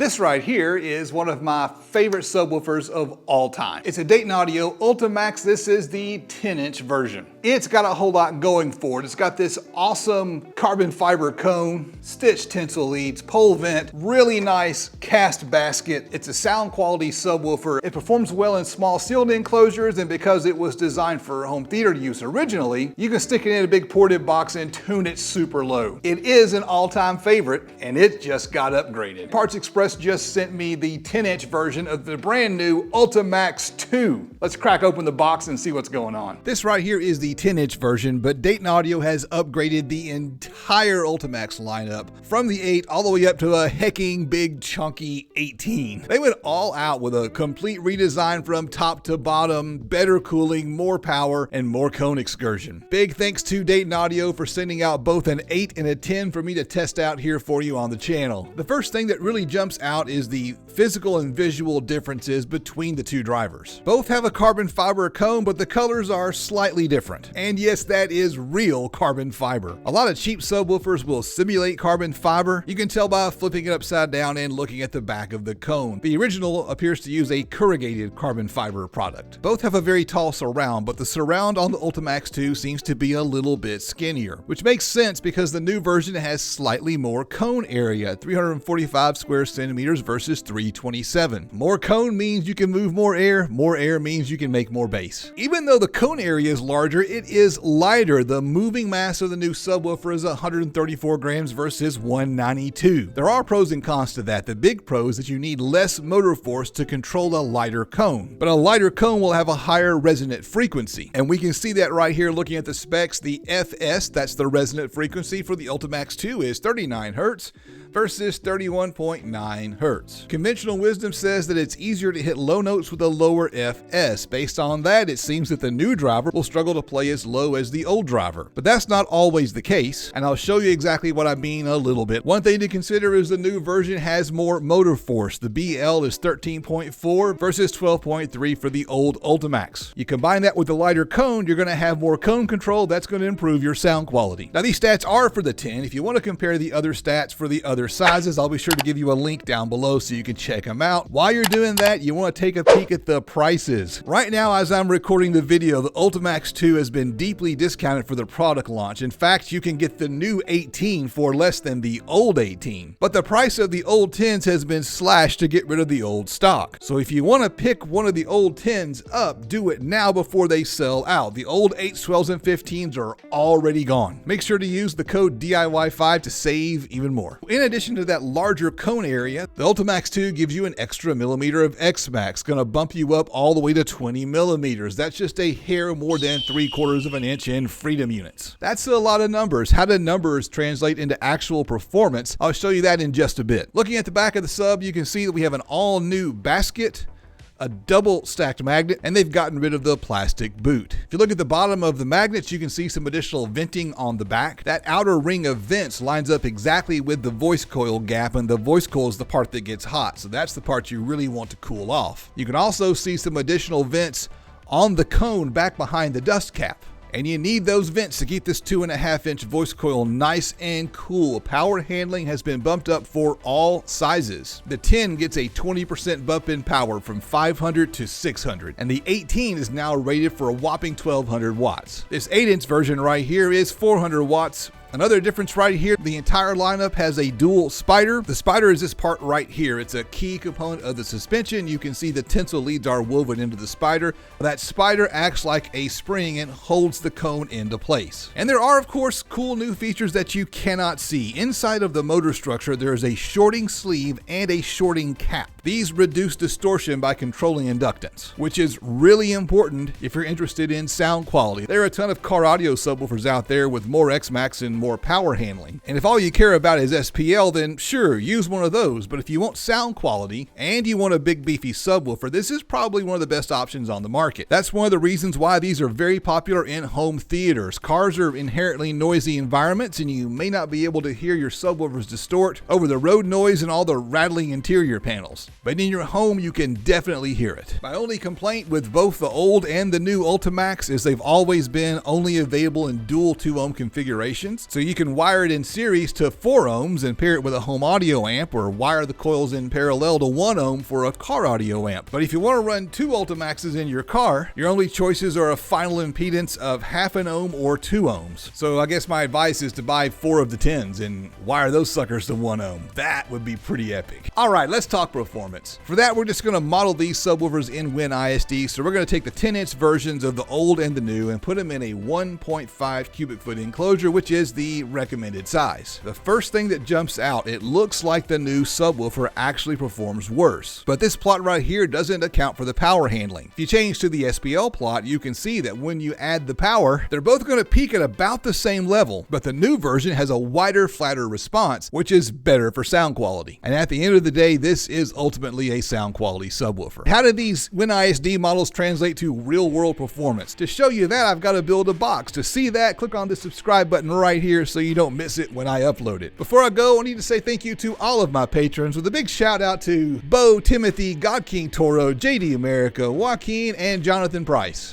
This right here is one of my favorite subwoofers of all time. It's a Dayton Audio Ultimax. This is the 10-inch version. It's got a whole lot going for it. It's got this awesome carbon fiber cone, stitched tinsel leads, pole vent, really nice cast basket. It's a sound quality subwoofer. It performs well in small sealed enclosures, and because it was designed for home theater use originally, you can stick it in a big ported box and tune it super low. It is an all-time favorite, and it just got upgraded. Parts Express just sent me the 10-inch version of the brand new Ultimax II. Let's crack open the box and see what's going on. This right here is the 10-inch version, but Dayton Audio has upgraded the entire Ultimax lineup from the 8 all the way up to a hecking big chunky 18. They went all out with a complete redesign from top to bottom, better cooling, more power, and more cone excursion. Big thanks to Dayton Audio for sending out both an 8 and a 10 for me to test out here for you on the channel. The first thing that really jumps out is the physical and visual differences between the two drivers. Both have a carbon fiber cone, but the colors are slightly different. And yes, that is real carbon fiber. A lot of cheap subwoofers will simulate carbon fiber. You can tell by flipping it upside down and looking at the back of the cone. The original appears to use a corrugated carbon fiber product. Both have a very tall surround, but the surround on the Ultimax II seems to be a little bit skinnier, which makes sense because the new version has slightly more cone area, 345 square centimeters versus 327. More cone means you can move more air means you can make more bass. Even though the cone area is larger, it is lighter. The moving mass of the new subwoofer is 134 grams versus 192. There are pros and cons to that. The big pro is that you need less motor force to control a lighter cone, but a lighter cone will have a higher resonant frequency, and we can see that right here looking at the specs. The FS, that's the resonant frequency for the Ultimax II, is 39 Hertz versus 31.9 Hertz. Conventional wisdom says that it's easier to hit low notes with a lower FS. Based on that, it seems that the new driver will struggle to play as low as the old driver. But that's not always the case, and I'll show you exactly what I mean a little bit. One thing to consider is the new version has more motor force. The BL is 13.4 versus 12.3 for the old Ultimax. You combine that with the lighter cone, you're going to have more cone control. That's going to improve your sound quality. Now, these stats are for the 10. If you want to compare the other stats for the other sizes, I'll be sure to give you a link down below so you can check them out. While you're doing that, you want to take a peek at the prices. Right now, as I'm recording the video, the Ultimax II has been deeply discounted for the product launch. In fact, you can get the new 18 for less than the old 18. But the price of the old 10s has been slashed to get rid of the old stock. So if you want to pick one of the old 10s up, do it now before they sell out. The old 8s, 12s, and 15s are already gone. Make sure to use the code DIY5 to save even more. In addition to that larger cone area, the Ultimax II gives you an extra millimeter of X-Max, gonna bump you up all the way to 20 millimeters. That's just a hair more than 3/4 of an inch in freedom units. That's a lot of numbers. How do numbers translate into actual performance? I'll show you that in just a bit. Looking at the back of the sub, you can see that we have an all-new basket, a double stacked magnet, and they've gotten rid of the plastic boot. If you look at the bottom of the magnets, you can see some additional venting on the back. That outer ring of vents lines up exactly with the voice coil gap, and the voice coil is the part that gets hot, so that's the part you really want to cool off. You can also see some additional vents on the cone back behind the dust cap. And you need those vents to keep this 2.5-inch voice coil nice and cool. Power handling has been bumped up for all sizes. The 10 gets a 20% bump in power from 500 to 600, and the 18 is now rated for a whopping 1200 watts. This 8-inch version right here is 400 watts. Another difference right here, the entire lineup has a dual spider. The spider is this part right here. It's a key component of the suspension. You can see the tinsel leads are woven into the spider. That spider acts like a spring and holds the cone into place. And there are, of course, cool new features that you cannot see. Inside of the motor structure, there is a shorting sleeve and a shorting cap. These reduce distortion by controlling inductance, which is really important if you're interested in sound quality. There are a ton of car audio subwoofers out there with more X-Max and more power handling. And if all you care about is SPL, then sure, use one of those. But if you want sound quality and you want a big beefy subwoofer, this is probably one of the best options on the market. That's one of the reasons why these are very popular in home theaters. Cars are inherently noisy environments, and you may not be able to hear your subwoofers distort over the road noise and all the rattling interior panels. But in your home, you can definitely hear it. My only complaint with both the old and the new Ultimax is they've always been only available in dual 2-ohm configurations. So you can wire it in series to 4 ohms and pair it with a home audio amp, or wire the coils in parallel to 1 ohm for a car audio amp. But if you want to run 2 Ultimaxes in your car, your only choices are a final impedance of 0.5 ohm or 2 ohms. So I guess my advice is to buy 4 of the 10s and wire those suckers to 1 ohm. That would be pretty epic. All right, let's talk performance. For that, we're just going to model these subwoofers in WinISD. So we're going to take the 10-inch versions of the old and the new and put them in a 1.5 cubic foot enclosure, which is the recommended size. The first thing that jumps out, it looks like the new subwoofer actually performs worse. But this plot right here doesn't account for the power handling. If you change to the SPL plot, you can see that when you add the power, they're both going to peak at about the same level, but the new version has a wider, flatter response, which is better for sound quality. And at the end of the day, this is ultimately a sound quality subwoofer. How do these WinISD models translate to real-world performance? To show you that, I've got to build a box. To see that, click on the subscribe button right here so you don't miss it when I upload it. Before I go, I need to say thank you to all of my patrons, with a big shout out to Bo, Timothy, God King Toro, JD America, Joaquin, and Jonathan Price.